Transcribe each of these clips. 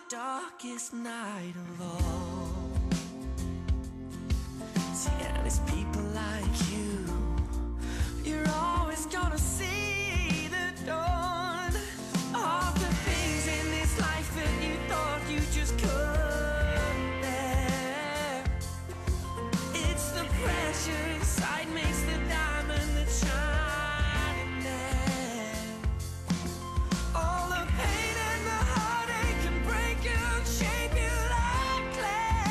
Darkest night of all. See, and it's people like you. You're always gonna see the dawn of the things in this life that you thought you just couldn't bear. It's the pressure inside makes the diamond that shines there. All the pain and the heartache can break you. Shape you like clay.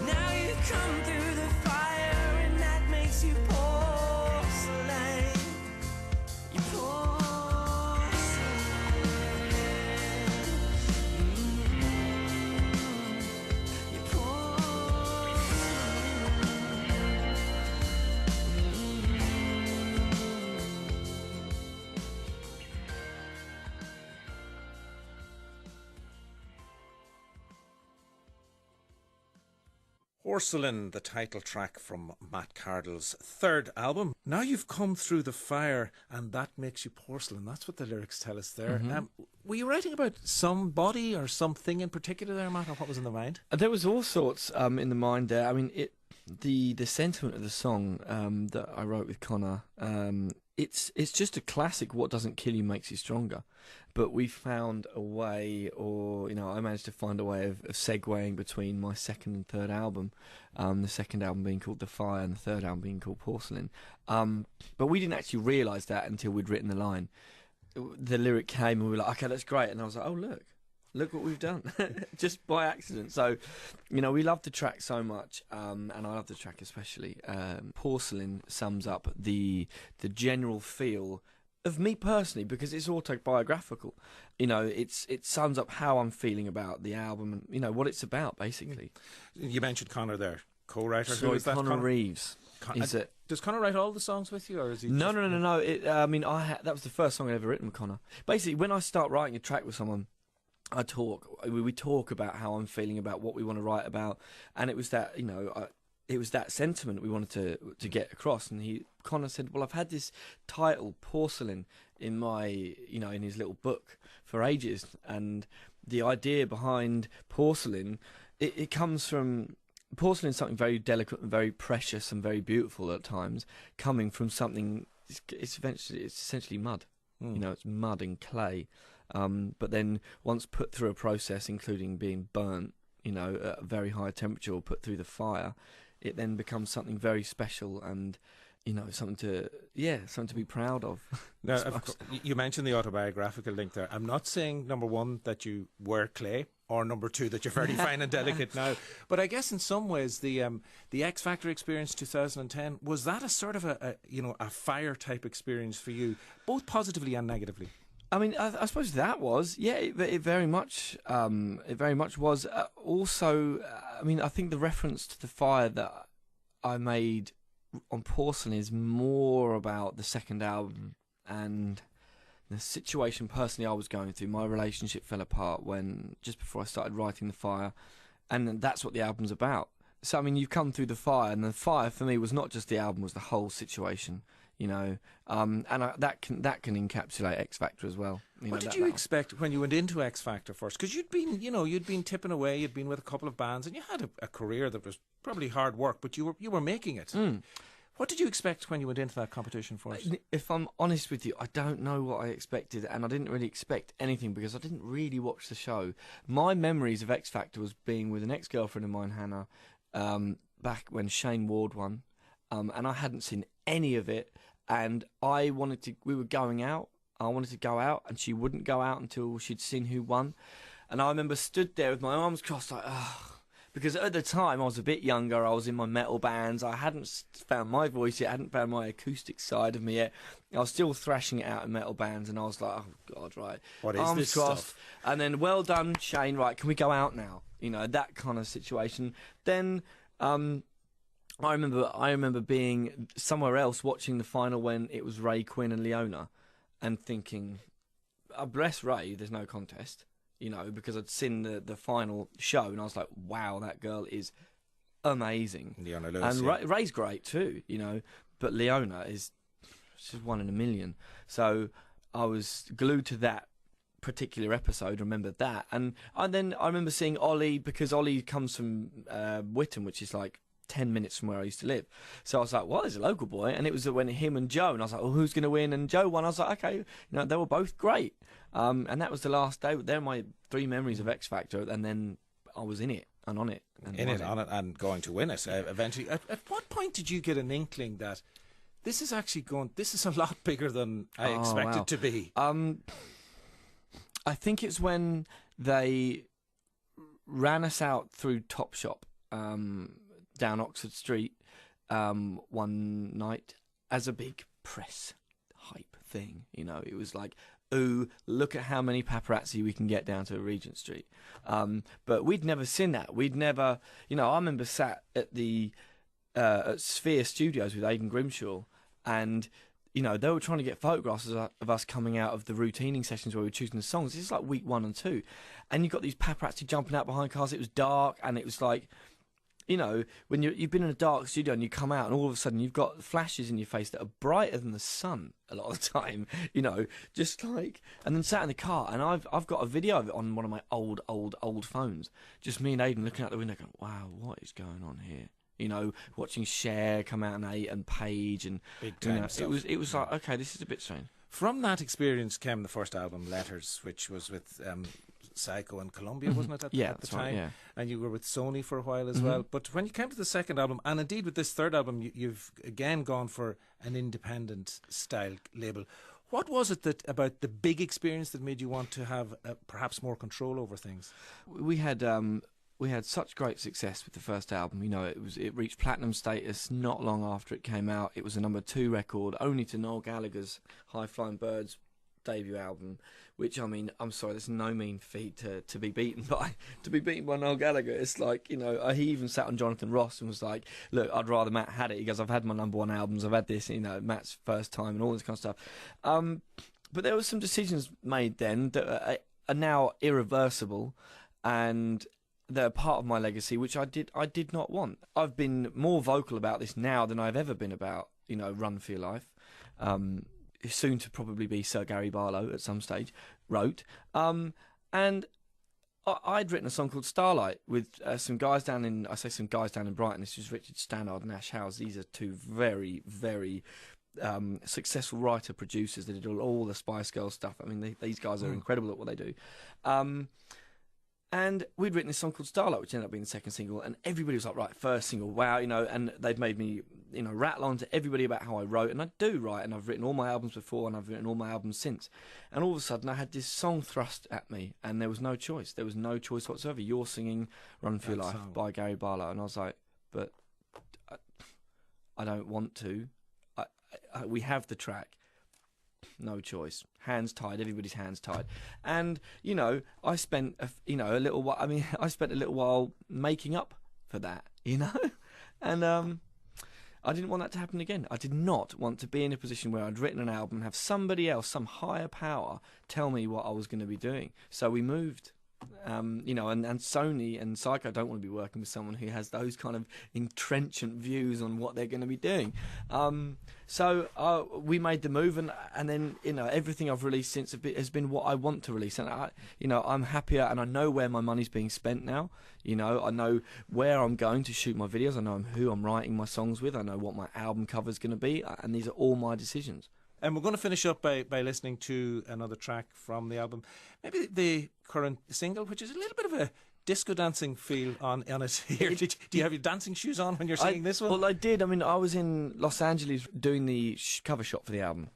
Now you come through the fire, and that makes you porcelain. You porcelain. You porcelain. Porcelain, the title track from Matt Cardle's third album. Now you've come through the fire and that makes you porcelain. That's what the lyrics tell us there. Were you writing about somebody or something in particular there, Matt, or what was in the mind? There was all sorts in the mind there. I mean, the sentiment of the song that I wrote with Connor, it's just a classic. What doesn't kill you makes you stronger. But we found a way, or I managed to find a way of segueing between my second and third album. The second album being called The Fire, and the third album being called Porcelain. But we didn't actually realise that until we'd written the line. The lyric came, and we were like, "Okay, that's great." And I was like, "Oh, look what we've done," just by accident. So, we love the track so much, and I love the track especially. Porcelain sums up the general feel of me personally, because it's autobiographical. It sums up how I'm feeling about the album and what it's about, basically. You mentioned Connor there, co-writer. So Who is that? Connor Reeves. Does Connor write all the songs with you, or is he? No. That was the first song I'd ever written with Connor. Basically, when I start writing a track with someone, we talk about how I'm feeling about what we want to write about, and it was that it was that sentiment we wanted to get across. And Connor said, "Well, I've had this title Porcelain in my in his little book for ages, and the idea behind porcelain it comes from." Porcelain is something very delicate and very precious and very beautiful at times, coming from something. It's essentially mud. It's mud and clay. But then once put through a process, including being burnt, at a very high temperature, or put through the fire, it then becomes something very special and, something to be proud of. Now, of course, you mentioned the autobiographical link there. I'm not saying, number one, that you were clay, or number two, that you're very fine and delicate now. But I guess in some ways, the X Factor experience 2010, was that a sort of a fire type experience for you, both positively and negatively? I mean, I suppose that was, it very much was. Also, I mean, I think the reference to the fire that I made on Porcelain is more about the second album and the situation personally I was going through. My relationship fell apart just before I started writing The Fire, and that's what the album's about. So, I mean, you've come through the fire, and the fire for me was not just the album, was the whole situation. And that can encapsulate X Factor as well. What did you expect when you went into X Factor first? Because you'd been tipping away, you'd been with a couple of bands, and you had a career that was probably hard work, but you were making it. What did you expect when you went into that competition first? If I'm honest with you, I don't know what I expected, and I didn't really expect anything because I didn't really watch the show. My memories of X Factor was being with an ex-girlfriend of mine, Hannah, back when Shane Ward won, and I hadn't seen any of it. And we were going out. I wanted to go out, and she wouldn't go out until she'd seen who won. And I remember stood there with my arms crossed, like, because at the time I was a bit younger. I was in my metal bands. I hadn't found my voice yet. I hadn't found my acoustic side of me yet. I was still thrashing it out in metal bands, and I was like, oh God, right. What is arms this crossed. stuff? And then, well done, Shane. Right, can we go out now? That kind of situation. Then, I remember being somewhere else watching the final when it was Ray, Quinn and Leona, and thinking, bless Ray, there's no contest, because I'd seen the final show, and I was like, wow, that girl is amazing. Leona Lewis, and Ray's great too, but Leona she's one in a million. So I was glued to that particular episode, remembered that, and then I remember seeing Ollie, because Ollie comes from Whitton, which is like 10 minutes from where I used to live. So I was like, well, there's a local boy. And it was when him and Joe, and I was like, well, who's going to win? And Joe won. I was like, okay, they were both great. And that was the last day. They're my 3 memories of X Factor. And then I was in it and on it. And on it and going to win it eventually. At what point did you get an inkling that this is a lot bigger than I expected to be? I think it's when they ran us out through Topshop, down Oxford Street one night as a big press hype thing. It was like, ooh, look at how many paparazzi we can get down to Regent Street. But we'd never seen that. We'd never, I remember sat at the at Sphere Studios with Aidan Grimshaw, and they were trying to get photographs of us coming out of the routining sessions where we were choosing the songs. This is like week 1 and 2, and you got these paparazzi jumping out behind cars. It was dark, and it was like, when you've been in a dark studio and you come out and all of a sudden you've got flashes in your face that are brighter than the sun a lot of the time, just like, and then sat in the car, and I've got a video of it on one of my old phones, just me and Aidan looking out the window going, wow, what is going on here? Watching Cher come out and 8 and Page, and big time stuff. It was like, okay, this is a bit strange. From that experience came the first album, Letters, which was with Psycho and Columbia, wasn't it, at the time? Right, yeah. And you were with Sony for a while as well. But when you came to the second album, and indeed with this third album, you've again gone for an independent style label. What was it about the big experience that made you want to have perhaps more control over things? We had such great success with the first album. It reached platinum status not long after it came out. It was a number 2 record, only to Noel Gallagher's High Flying Birds debut album, which, I mean, I'm sorry, that's no mean feat to be beaten by Noel Gallagher. It's like, he even sat on Jonathan Ross and was like, look, I'd rather Matt had it. He goes, I've had my number 1 albums, I've had this, Matt's first time and all this kind of stuff. But there were some decisions made then that are now irreversible, and they're part of my legacy, which I did not want. I've been more vocal about this now than I've ever been about, Run for Your Life. Soon to probably be Sir Gary Barlow at some stage, wrote. And I'd written a song called Starlight with some guys down in Brighton. This was Richard Stannard and Ash Howes. These are 2 very, very successful writer producers that did all the Spice Girls stuff. I mean, these guys are incredible at what they do. And we'd written this song called Starlight, which ended up being the second single, and everybody was like, right, first single, wow, you know, and they'd made me, you know, rattle on to everybody about how I wrote, and I do write, and I've written all my albums before, and I've written all my albums since. And all of a sudden, I had this song thrust at me, and there was no choice. There was no choice whatsoever. You're singing Run For Your Life by Gary Barlow, and I was like, but I don't want to. We have the track. No choice. Hands tied. Everybody's hands tied. And you know, I spent a little while. I mean, I spent a little while making up for that. You know, and I didn't want that to happen again. I did not want to be in a position where I'd written an album and have somebody else, some higher power, tell me what I was going to be doing. So we moved. You know, and Sony and Psycho don't want to be working with someone who has those kind of entrenchant views on what they're going to be doing. So we made the move, and then, you know, everything I've released since has been what I want to release, and I'm happier, and I know where my money's being spent now. You know, I know where I'm going to shoot my videos. I know who I'm writing my songs with. I know what my album cover's going to be, and these are all my decisions. And we're going to finish up by listening to another track from the album. Maybe the current single, which is a little bit of a disco dancing feel on it here. Do you have your dancing shoes on when you're singing this one? Well, I did. I mean, I was in Los Angeles doing the cover shot for the album.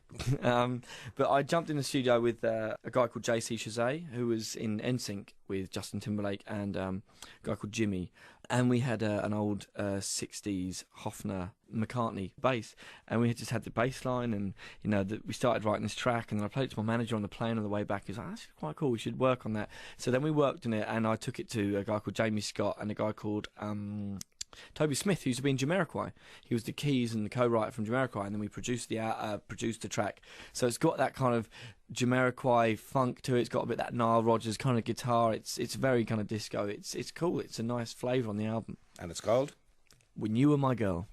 But I jumped in the studio with a guy called JC Chazet, who was in NSYNC with Justin Timberlake, and a guy called Jimmy. And we had an old 60s Hofner McCartney bass, and we had just had the bass line, and you know, we started writing this track, and then I played it to my manager on the plane on the way back. He was like, that's quite cool, we should work on that. So then we worked on it, and I took it to a guy called Jamie Scott and a guy called Toby Smith, who used to be in Jamiroquai. He was the keys and the co-writer from Jamiroquai, and then we produced the track. So it's got that kind of Jamiroquai funk to it. It's got a bit of that Nile Rodgers kind of guitar. It's very kind of disco. It's cool. It's a nice flavour on the album. And it's called When You Were My Girl.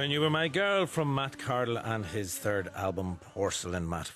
When You Were My Girl from Matt Cardle and his third album, Porcelain. Matt.